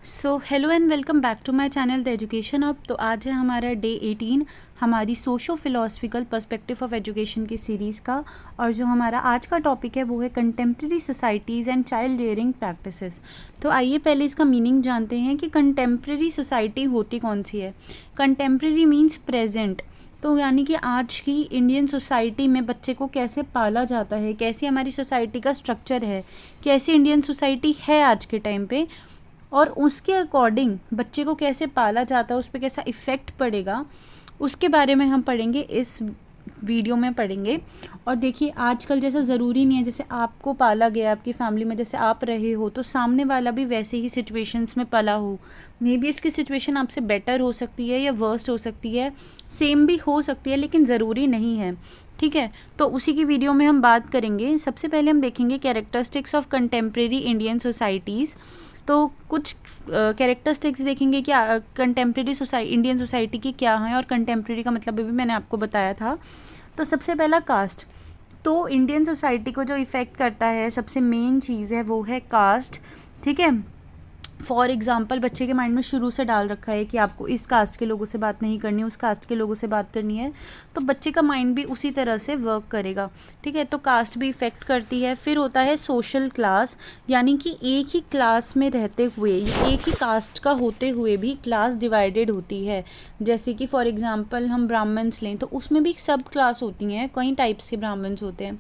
Hello and welcome back to my channel the education अब। तो आज है हमारा डे 18 हमारी socio philosophical perspective of education की सीरीज़ का। और जो हमारा आज का टॉपिक है वो है contemporary societies and child rearing practices. तो आइए पहले इसका मीनिंग जानते हैं कि कंटेम्प्रेरी सोसाइटी होती कौन सी है। कंटेम्प्रेरी मीन्स प्रेजेंट, तो यानी कि आज की इंडियन सोसाइटी में बच्चे को कैसे पाला जाता है, कैसी हमारी सोसाइटी का स्ट्रक्चर है, कैसी इंडियन सोसाइटी है आज के टाइम पे, और उसके अकॉर्डिंग बच्चे को कैसे पाला जाता है, उस पर कैसा इफ़ेक्ट पड़ेगा, उसके बारे में हम पढ़ेंगे, इस वीडियो में पढ़ेंगे। और देखिए आजकल जैसा ज़रूरी नहीं है जैसे आपको पाला गया आपकी फैमिली में, जैसे आप रहे हो तो सामने वाला भी वैसे ही सिचुएशंस में पला हो। मे बी इसकी सिचुएशन आपसे बेटर हो सकती है या वर्स्ट हो सकती है, सेम भी हो सकती है, लेकिन ज़रूरी नहीं है। ठीक है, तो उसी की वीडियो में हम बात करेंगे। सबसे पहले हम देखेंगे characteristics of contemporary Indian societies. तो कुछ कैरेक्टरिस्टिक्स देखेंगे कि कंटेम्प्रेरी इंडियन सोसाइटी की क्या है, और कंटेम्प्रेरी का मतलब भी मैंने आपको बताया था। तो सबसे पहला कास्ट। तो इंडियन सोसाइटी को जो इफ़ेक्ट करता है, सबसे मेन चीज़ है वो है कास्ट। ठीक है, फॉर एग्ज़ाम्पल बच्चे के माइंड में शुरू से डाल रखा है कि आपको इस कास्ट के लोगों से बात नहीं करनी है, उस कास्ट के लोगों से बात करनी है, तो बच्चे का माइंड भी उसी तरह से वर्क करेगा। ठीक है, तो कास्ट भी इफ़ेक्ट करती है। फिर होता है सोशल क्लास, यानी कि एक ही क्लास में रहते हुए, एक ही कास्ट का होते हुए भी क्लास डिवाइडेड होती है। जैसे कि फॉर एग्ज़ाम्पल हम ब्राह्मण्स लें तो उसमें भी सब क्लास होती हैं, कई टाइप्स के ब्राह्मण्स होते हैं,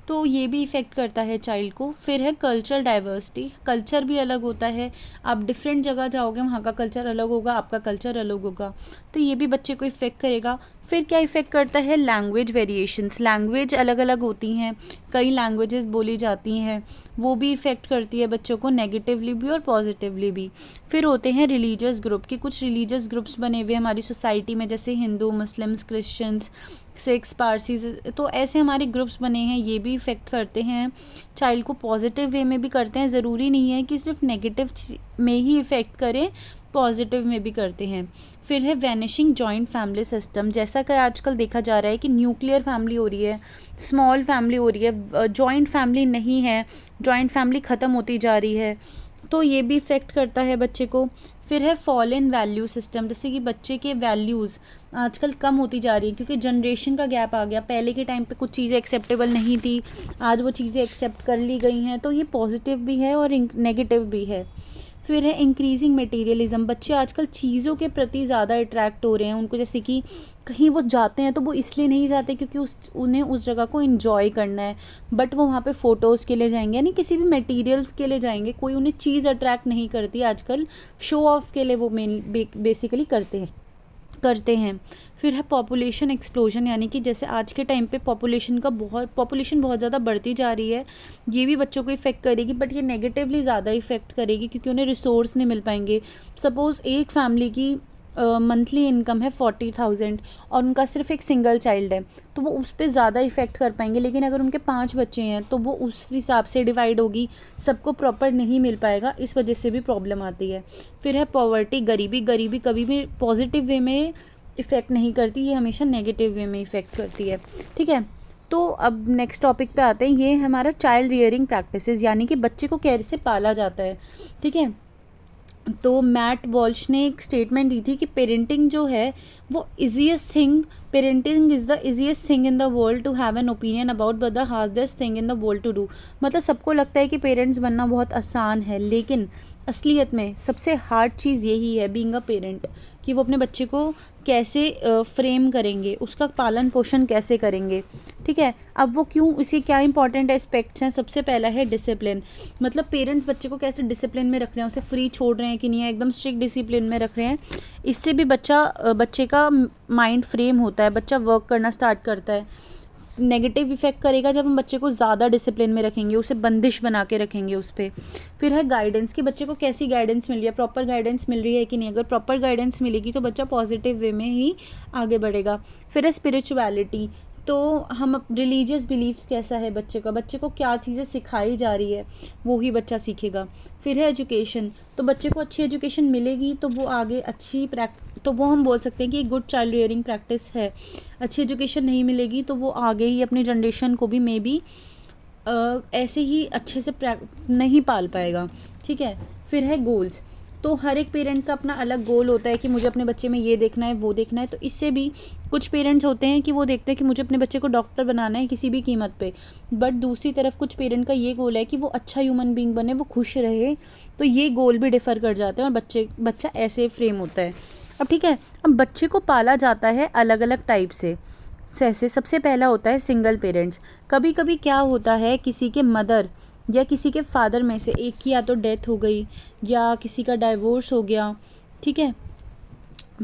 तो ये भी इफ़ेक्ट करता है चाइल्ड को। फिर है कल्चरल डाइवर्सिटी, कल्चर भी अलग होता है। आप डिफरेंट जगह जाओगे, वहाँ का कल्चर अलग होगा, आपका कल्चर अलग होगा, तो ये भी बच्चे को इफ़ेक्ट करेगा। फिर क्या इफ़ेक्ट करता है, लैंग्वेज वेरिएशंस, लैंग्वेज अलग अलग होती हैं, कई लैंग्वेजेस बोली जाती हैं, वो भी इफ़ेक्ट करती है बच्चों को, नेगेटिवली भी और पॉजिटिवली भी। फिर होते हैं रिलीजियस ग्रुप, कि कुछ रिलीजियस ग्रुप्स बने हुए हमारी सोसाइटी में, जैसे Hindu, Muslims, Christians, Sikhs, Parsis, तो ऐसे हमारे ग्रुप्स बने हैं, ये भी इफ़ेक्ट करते हैं चाइल्ड को, पॉजिटिव वे में भी करते हैं। ज़रूरी नहीं है कि सिर्फ नेगेटिव में ही इफ़ेक्ट करें, पॉजिटिव में भी करते हैं। फिर है वैनिशिंग जॉइंट फैमिली सिस्टम, जैसा कि आजकल देखा जा रहा है कि न्यूक्लियर फैमिली हो रही है, स्मॉल फैमिली हो रही है, जॉइंट फैमिली नहीं है, जॉइंट फैमिली ख़त्म होती जा रही है, तो ये भी इफ़ेक्ट करता है बच्चे को। फिर है फॉल इन वैल्यू सिस्टम, जैसे कि बच्चे के वैल्यूज़ आजकल कम होती जा रही है, क्योंकि जनरेशन का गैप आ गया। पहले के टाइम पे कुछ चीज़ें एक्सेप्टेबल नहीं थी, आज वो चीज़ें एक्सेप्ट कर ली गई हैं, तो ये पॉजिटिव भी है और नेगेटिव भी है। फिर है इंक्रीजिंग मटेरियलिज्म, बच्चे आजकल चीज़ों के प्रति ज़्यादा अट्रैक्ट हो रहे हैं। उनको जैसे कि कहीं वो जाते हैं तो वो इसलिए नहीं जाते क्योंकि उन्हें उस जगह को एंजॉय करना है, बट वो वहाँ पे फ़ोटोज़ के लिए जाएंगे, यानी किसी भी मटेरियल्स के लिए जाएंगे। कोई उन्हें चीज़ अट्रैक्ट नहीं करती आजकल, शो ऑफ के लिए वो बेसिकली करते हैं। फिर है पॉपुलेशन एक्सप्लोजन, यानी कि जैसे आज के टाइम पे पॉपुलेशन बहुत ज़्यादा बढ़ती जा रही है, ये भी बच्चों को इफ़ेक्ट करेगी, बट ये नेगेटिवली ज़्यादा इफ़ेक्ट करेगी क्योंकि उन्हें रिसोर्स नहीं मिल पाएंगे। सपोज़ एक फैमिली की मंथली इनकम है 40,000 और उनका सिर्फ एक सिंगल चाइल्ड है, तो वो उस पर ज़्यादा इफ़ेक्ट कर पाएंगे। लेकिन अगर उनके 5 बच्चे हैं तो वो उस हिसाब से डिवाइड होगी, सबको प्रॉपर नहीं मिल पाएगा, इस वजह से भी प्रॉब्लम आती है। फिर है पॉवर्टी, गरीबी कभी भी पॉजिटिव वे में इफ़ेक्ट नहीं करती, ये हमेशा नेगेटिव वे में इफ़ेक्ट करती है। ठीक है, तो अब नेक्स्ट टॉपिक पे आते हैं, ये हमारा चाइल्ड रियरिंग प्रैक्टिसेस, यानी कि बच्चे को कैसे पाला जाता है। ठीक है, तो मैट वॉल्श ने एक स्टेटमेंट दी थी कि पेरेंटिंग जो है वो easiest thing, parenting is the easiest thing in the world to have an opinion about, but the hardest thing in the world to do. मतलब सबको लगता है कि पेरेंट्स बनना बहुत आसान है, लेकिन असलियत में सबसे हार्ड चीज़ यही है, बीइंग अ पेरेंट, कि वो अपने बच्चे को कैसे फ्रेम करेंगे, उसका पालन पोषण कैसे करेंगे। ठीक है, अब वो क्यों, इसे क्या इंपॉर्टेंट एस्पेक्ट्स हैं। सबसे पहला है डिसिप्लिन, मतलब पेरेंट्स बच्चे को कैसे डिसिप्लिन में रख रहे हैं, उसे फ्री छोड़ रहे हैं कि नहीं है, एकदम स्ट्रिक्ट डिसिप्लिन में रख रहे हैं। इससे भी बच्चे का माइंड फ्रेम होता है, बच्चा वर्क करना स्टार्ट करता है। नेगेटिव इफेक्ट करेगा जब हम बच्चे को ज़्यादा डिसिप्लिन में रखेंगे, उसे बंदिश बना के रखेंगे उस पर। फिर है गाइडेंस, कि बच्चे को कैसी गाइडेंस मिल रही है, प्रॉपर गाइडेंस मिल रही है कि नहीं। अगर प्रॉपर गाइडेंस मिलेगी तो बच्चा पॉजिटिव वे में ही आगे बढ़ेगा। फिर है स्पिरिचुअलिटी, तो हम रिलीजियस बिलीफ्स कैसा है बच्चे को क्या चीज़ें सिखाई जा रही है वो ही बच्चा सीखेगा। फिर है एजुकेशन, तो बच्चे को अच्छी एजुकेशन मिलेगी तो वो आगे तो वो हम बोल सकते हैं कि गुड चाइल्ड रियरिंग प्रैक्टिस है। अच्छी एजुकेशन नहीं मिलेगी तो वो आगे ही अपनी जनरेशन को भी मे बी ऐसे ही अच्छे से नहीं पाल पाएगा। ठीक है, फिर है गोल्स, तो हर एक पेरेंट का अपना अलग गोल होता है कि मुझे अपने बच्चे में ये देखना है, वो देखना है। तो इससे भी कुछ पेरेंट्स होते हैं कि वो देखते हैं कि मुझे अपने बच्चे को डॉक्टर बनाना है किसी भी कीमत पे, बट दूसरी तरफ कुछ पेरेंट का ये गोल है कि वो अच्छा ह्यूमन बीइंग बने, वो खुश रहे। तो ये गोल भी डिफ़र कर जाते हैं और बच्चा ऐसे फ्रेम होता है। अब ठीक है, अब बच्चे को पाला जाता है अलग अलग टाइप से। जैसे सबसे पहला होता है सिंगल पेरेंट्स। कभी कभी क्या होता है, किसी के मदर या किसी के फादर में से एक की या तो डेथ हो गई या किसी का डाइवोर्स हो गया, ठीक है।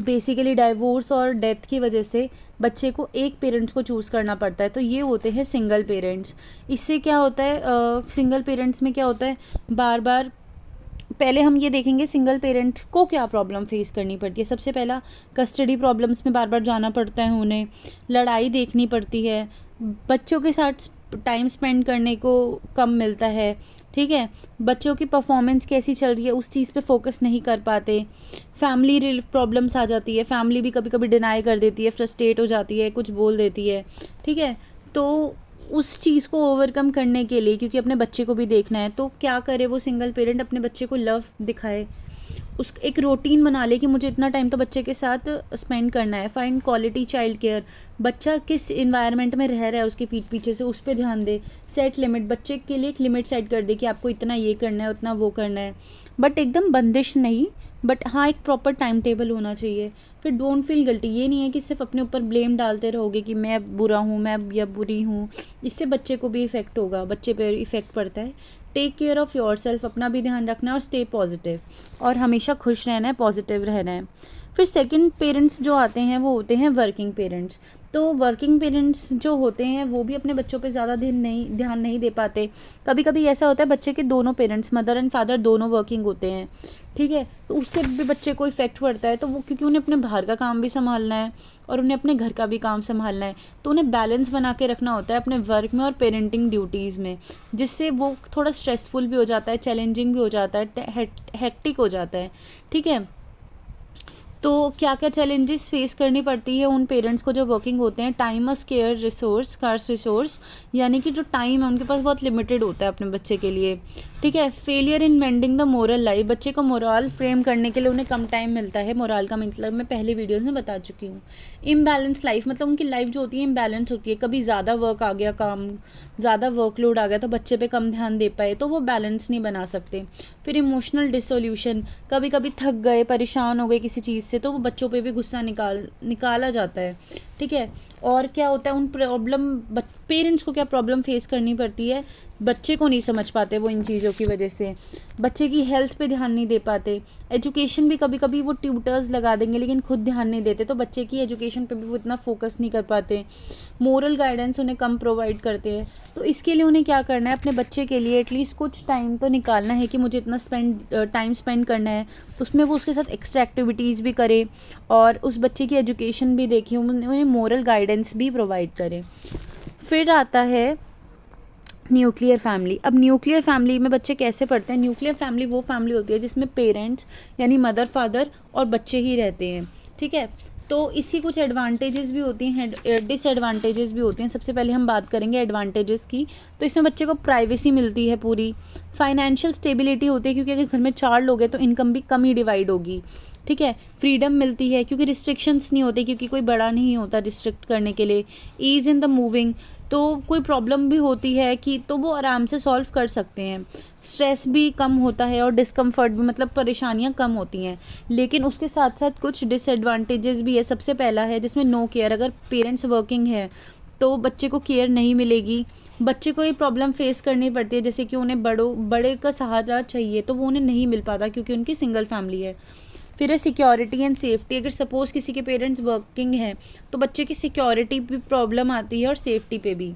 बेसिकली डाइवोर्स और डेथ की वजह से बच्चे को एक पेरेंट्स को चूज़ करना पड़ता है, तो ये होते हैं सिंगल पेरेंट्स। इससे क्या होता है, सिंगल पेरेंट्स में क्या होता है, बार बार पहले हम ये देखेंगे सिंगल पेरेंट को क्या प्रॉब्लम फेस करनी पड़ती है। सबसे पहला, कस्टडी प्रॉब्लम्स में बार बार जाना पड़ता है उन्हें, लड़ाई देखनी पड़ती है, बच्चों के साथ टाइम स्पेंड करने को कम मिलता है, ठीक है। बच्चों की परफॉर्मेंस कैसी चल रही है उस चीज़ पे फोकस नहीं कर पाते। फैमिली प्रॉब्लम्स आ जाती है, फैमिली भी कभी कभी डिनाई कर देती है, फ्रस्ट्रेट हो जाती है, कुछ बोल देती है, ठीक है। तो उस चीज़ को ओवरकम करने के लिए, क्योंकि अपने बच्चे को भी देखना है, तो क्या करे वो सिंगल पेरेंट, अपने बच्चे को लव दिखाए, उस एक रूटीन बना ले कि मुझे इतना टाइम तो बच्चे के साथ स्पेंड करना है। फाइंड क्वालिटी चाइल्ड केयर, बच्चा किस इन्वायरमेंट में रह रहा है उसके पीठ पीछे से उस पर ध्यान दे। सेट लिमिट, बच्चे के लिए एक लिमिट सेट कर दे कि आपको इतना ये करना है, उतना वो करना है, बट एकदम बंदिश नहीं, बट हाँ एक प्रॉपर टाइम टेबल होना चाहिए। फिर डोंट फील गिल्टी, ये नहीं है कि सिर्फ अपने ऊपर ब्लेम डालते रहोगे कि मैं बुरा हूँ, मैं या बुरी हूँ। इससे बच्चे को भी इफ़ेक्ट होगा, बच्चे पे इफ़ेक्ट पड़ता है। Take care of yourself, अपना भी ध्यान रखना है, और स्टे पॉजिटिव, और हमेशा खुश रहना है, पॉजिटिव रहना है। फिर सेकंड पेरेंट्स जो आते हैं वो होते हैं वर्किंग पेरेंट्स। तो वर्किंग पेरेंट्स जो होते हैं वो भी अपने बच्चों पे ज़्यादा ध्यान नहीं दे पाते। कभी कभी ऐसा होता है बच्चे के दोनों पेरेंट्स, मदर एंड फादर दोनों वर्किंग होते हैं, ठीक है। तो उससे भी बच्चे को इफ़ेक्ट पड़ता है। तो वो क्योंकि उन्हें अपने बाहर का काम भी संभालना है और उन्हें अपने घर का भी काम संभालना है, तो उन्हें बैलेंस बना के रखना होता है अपने वर्क में और पेरेंटिंग ड्यूटीज़ में, जिससे वो थोड़ा स्ट्रेसफुल भी हो जाता है, चैलेंजिंग भी हो जाता है, हेक्टिक हो जाता है, ठीक है। तो क्या क्या चैलेंजेस फेस करनी पड़ती है उन पेरेंट्स को जो वर्किंग होते हैं। टाइम अ स्केयर रिसोर्स, स्कार्स रिसोर्स, यानी कि जो टाइम है उनके पास बहुत लिमिटेड होता है अपने बच्चे के लिए, ठीक है। Failure in mending the moral life, बच्चे को मोरल फ्रेम करने के लिए उन्हें कम टाइम मिलता है। मोरल का मतलब मैं पहले वीडियोज़ में बता चुकी हूँ। इम्बैलेंस लाइफ, मतलब उनकी लाइफ जो होती है इम्बैलेंस होती है, कभी ज़्यादा वर्क आ गया, काम ज़्यादा वर्कलोड आ गया तो बच्चे पे कम ध्यान दे पाए, तो वो बैलेंस नहीं बना सकते। फिर इमोशनल डिसोल्यूशन, कभी कभी थक गए, परेशान हो गए किसी चीज़ से, तो वो बच्चों पे भी गुस्सा निकाला जाता है, ठीक है। और क्या होता है उन पेरेंट्स को क्या प्रॉब्लम फेस करनी पड़ती है, बच्चे को नहीं समझ पाते वो इन चीज़ों की वजह से, बच्चे की हेल्थ पे ध्यान नहीं दे पाते। एजुकेशन भी कभी कभी वो ट्यूटर्स लगा देंगे लेकिन खुद ध्यान नहीं देते, तो बच्चे की एजुकेशन पे भी वो इतना फोकस नहीं कर पाते। मोरल गाइडेंस उन्हें कम प्रोवाइड करते हैं। तो इसके लिए उन्हें क्या करना है, अपने बच्चे के लिए एटलीस्ट कुछ टाइम तो निकालना है कि मुझे इतना टाइम स्पेंड करना है, उसमें वो उसके साथ एक्स्ट्रा एक्टिविटीज़ भी करे और उस बच्चे की एजुकेशन भी देखें, उन्हें मोरल गाइडेंस भी प्रोवाइड करें। फिर आता है न्यूक्लियर फैमिली। अब न्यूक्लियर फैमिली में बच्चे कैसे पढ़ते हैं। न्यूक्लियर फैमिली वो फैमिली होती है जिसमें पेरेंट्स यानी मदर फादर और बच्चे ही रहते हैं, ठीक है। तो इसकी कुछ एडवांटेजेस भी होती हैं, डिसएडवांटेजेस भी होती हैं। सबसे पहले हम बात करेंगे एडवांटेजेस की। तो इसमें बच्चे को प्राइवेसी मिलती है पूरी, फाइनेंशियल स्टेबिलिटी होती है क्योंकि अगर घर में 4 लोग हैं तो इनकम भी कम ही डिवाइड होगी, ठीक है। फ्रीडम मिलती है क्योंकि रिस्ट्रिक्शंस नहीं होते, क्योंकि कोई बड़ा नहीं होता रिस्ट्रिक्ट करने के लिए। ईज़ इन द मूविंग, तो कोई प्रॉब्लम भी होती है कि तो वो आराम से सॉल्व कर सकते हैं। स्ट्रेस भी कम होता है और डिस्कम्फर्ट भी, मतलब परेशानियां कम होती हैं। लेकिन उसके साथ साथ कुछ डिसएडवांटेजेस भी है। सबसे पहला है जिसमें नो केयर, अगर पेरेंट्स वर्किंग है तो बच्चे को केयर नहीं मिलेगी, बच्चे को ये प्रॉब्लम फेस करनी पड़ती है जैसे कि उन्हें बड़े का सहारा चाहिए तो वो उन्हें नहीं मिल पाता क्योंकि उनकी सिंगल फैमिली है। फिर है सिक्योरिटी एंड सेफ्टी, अगर सपोज़ किसी के पेरेंट्स वर्किंग हैं तो बच्चे की सिक्योरिटी भी प्रॉब्लम आती है और सेफ्टी पे भी,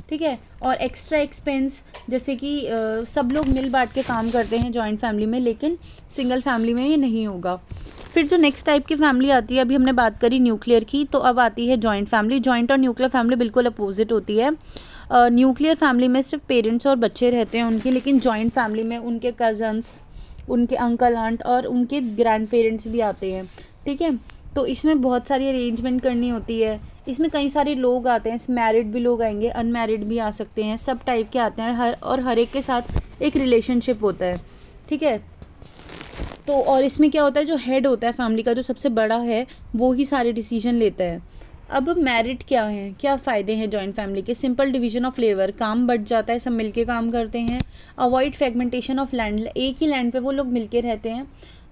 ठीक है। और एक्स्ट्रा एक्सपेंस, जैसे कि सब लोग मिल बांट के काम करते हैं जॉइंट फैमिली में, लेकिन सिंगल फैमिली में ये नहीं होगा। फिर जो नेक्स्ट टाइप की फैमिली आती है, अभी हमने बात करी न्यूक्लियर की, तो अब आती है जॉइंट फैमिली। जॉइंट और न्यूक्लियर फैमिली बिल्कुल अपोजिट होती है। न्यूक्लियर फैमिली में सिर्फ पेरेंट्स और बच्चे रहते हैं उनके, लेकिन जॉइंट फैमिली में उनके कज़न्स, उनके अंकल आंट और उनके ग्रैंड पेरेंट्स भी आते हैं, ठीक है। तो इसमें बहुत सारी अरेंजमेंट करनी होती है। इसमें कई सारे लोग आते हैं, मैरिड भी लोग आएंगे, अनमैरिड भी आ सकते हैं, सब टाइप के आते हैं, हर एक के साथ एक रिलेशनशिप होता है, ठीक है। तो और इसमें क्या होता है, जो हेड होता है फैमिली का, जो सबसे बड़ा है, वो ही सारे डिसीजन लेता है। अब मेरिट क्या है, क्या फ़ायदे हैं जॉइंट फैमिली के? सिंपल डिवीजन ऑफ लेबर, काम बढ़ जाता है, सब मिलके काम करते हैं। अवॉइड फ्रेगमेंटेशन ऑफ लैंड, एक ही लैंड पे वो लोग मिलके रहते हैं।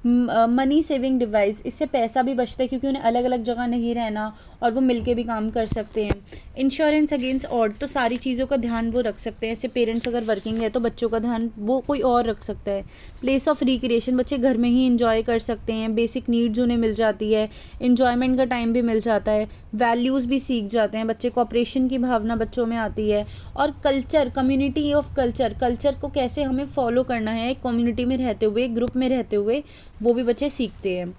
मनी सेविंग डिवाइस, इससे पैसा भी बचता है क्योंकि उन्हें अलग अलग जगह नहीं रहना और वो मिलके भी काम कर सकते हैं। इंश्योरेंस अगेंस्ट ऑड, तो सारी चीज़ों का ध्यान वो रख सकते हैं। ऐसे पेरेंट्स अगर वर्किंग है तो बच्चों का ध्यान वो कोई और रख सकता है। प्लेस ऑफ रिक्रिएशन, बच्चे घर में ही इंजॉय कर सकते हैं, बेसिक नीड्स उन्हें मिल जाती है, इंजॉयमेंट का टाइम भी मिल जाता है, वैल्यूज़ भी सीख जाते हैं बच्चे, कोऑपरेशन की भावना बच्चों में आती है। और culture, community of culture, culture को कैसे हमें फॉलो करना है एक कम्युनिटी में रहते हुए, एक ग्रुप में रहते हुए, वो भी बच्चे सीखते हैं।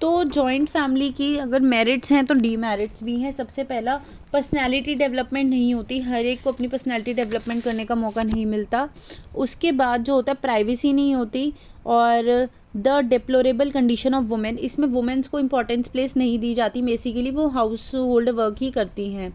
तो जॉइंट फैमिली की अगर मेरिट्स हैं तो डीमेरिट्स भी हैं। सबसे पहला, पर्सनैलिटी डेवलपमेंट नहीं होती, हर एक को अपनी पर्सनैलिटी डेवलपमेंट करने का मौका नहीं मिलता। उसके बाद जो होता है, प्राइवेसी नहीं होती। और the deplorable condition of women, इसमें वुमेन्स को इंपॉर्टेंस प्लेस नहीं दी जाती, बेसिकली वो हाउस होल्ड वर्क ही करती हैं।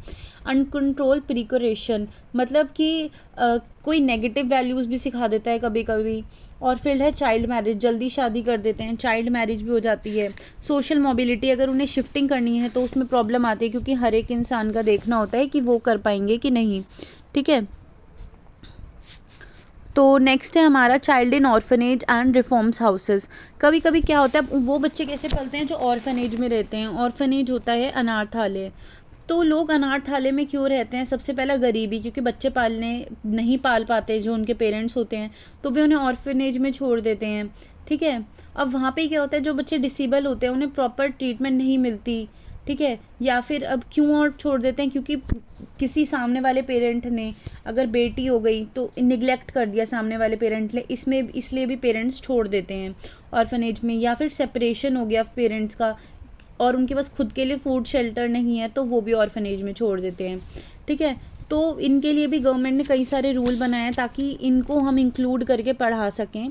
अनकंट्रोल प्रिकोरेशन, मतलब कि कोई नेगेटिव वैल्यूज़ भी सिखा देता है कभी कभी। और फिर है चाइल्ड मैरिज, जल्दी शादी कर देते हैं, चाइल्ड मैरिज भी हो जाती है। सोशल मोबिलिटी, अगर उन्हें शिफ्टिंग करनी है तो उसमें प्रॉब्लम आती है क्योंकि हर एक इंसान का देखना होता है कि वो कर पाएंगे कि नहीं। ठीक है, तो नेक्स्ट है हमारा child in orphanage and reforms houses. कभी कभी क्या होता है, वो बच्चे कैसे पलते हैं जो ऑर्फनेज में रहते हैं। ऑर्फनेज होता है अनाथालय। तो लोग अनाथालय में क्यों रहते हैं? सबसे पहला गरीबी, क्योंकि बच्चे नहीं पाल पाते जो उनके पेरेंट्स होते हैं, तो वे उन्हें ऑर्फनेज में छोड़ देते हैं। ठीक है, अब वहाँ पे क्या होता है, जो बच्चे डिसेबल होते हैं उन्हें प्रॉपर ट्रीटमेंट नहीं मिलती। ठीक है, या फिर अब क्यों और छोड़ देते हैं, क्योंकि किसी सामने वाले पेरेंट ने, अगर बेटी हो गई तो निगलेक्ट कर दिया सामने वाले पेरेंट ने, इसलिए भी पेरेंट्स छोड़ देते हैं ऑर्फनेज में। या फिर सेपरेशन हो गया पेरेंट्स का और उनके पास खुद के लिए फूड शेल्टर नहीं है तो वो भी ऑर्फनेज में छोड़ देते हैं। ठीक है, तो इनके लिए भी गवर्नमेंट ने कई सारे रूल बनाए हैं ताकि इनको हम इंक्लूड करके पढ़ा सकें।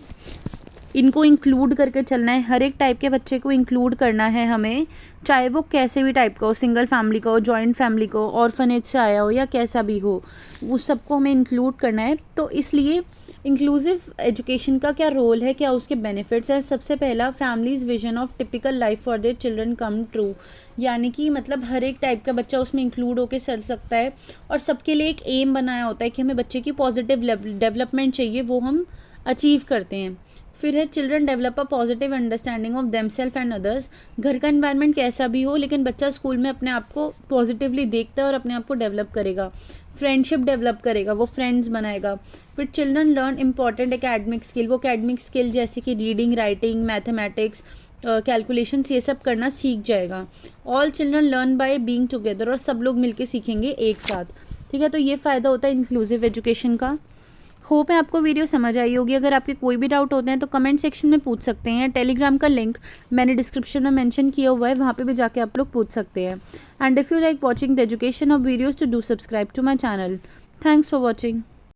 इनको इंक्लूड करके चलना है, हर एक टाइप के बच्चे को इंक्लूड करना है हमें, चाहे वो कैसे भी टाइप का हो, सिंगल फैमिली का हो, जॉइंट फैमिली का हो, ऑर्फनेज से आया हो या कैसा भी हो, उस सबको हमें इंक्लूड करना है। तो इसलिए इंक्लूसिव एजुकेशन का क्या रोल है, क्या उसके बेनिफिट्स है? सबसे पहला, families vision of typical life for their children come true, यानी कि मतलब हर एक टाइप का बच्चा उसमें इंक्लूड होकर चल सकता है और सबके लिए एक एम बनाया होता है कि हमें बच्चे की पॉजिटिव डेवलपमेंट चाहिए, वो हम अचीव करते हैं। फिर है children develop a positive understanding of themselves and others. घर का एनवायरनमेंट कैसा भी हो लेकिन बच्चा स्कूल में अपने आप को पॉजिटिवली देखता है और अपने आप को डेवलप करेगा। फ्रेंडशिप डेवलप करेगा, वो फ्रेंड्स बनाएगा। फिर children learn important academic skill, वो एकेडमिक स्किल जैसे कि रीडिंग, राइटिंग, मैथमेटिक्स, कैलकुलेशंस, ये सब करना सीख जाएगा। All children learn by being together, और सब लोग मिलके सीखेंगे एक साथ। ठीक है, तो ये फ़ायदा होता है इंक्लूसिव एजुकेशन का। होप है आपको वीडियो समझ आई होगी। अगर आपके कोई भी डाउट होते हैं तो कमेंट सेक्शन में पूछ सकते हैं। टेलीग्राम का लिंक मैंने डिस्क्रिप्शन में मेंशन किया हुआ है, वहाँ पे भी जाके आप लोग पूछ सकते हैं। And if you like watching the education of videos, to do subscribe to my channel. Thanks for watching.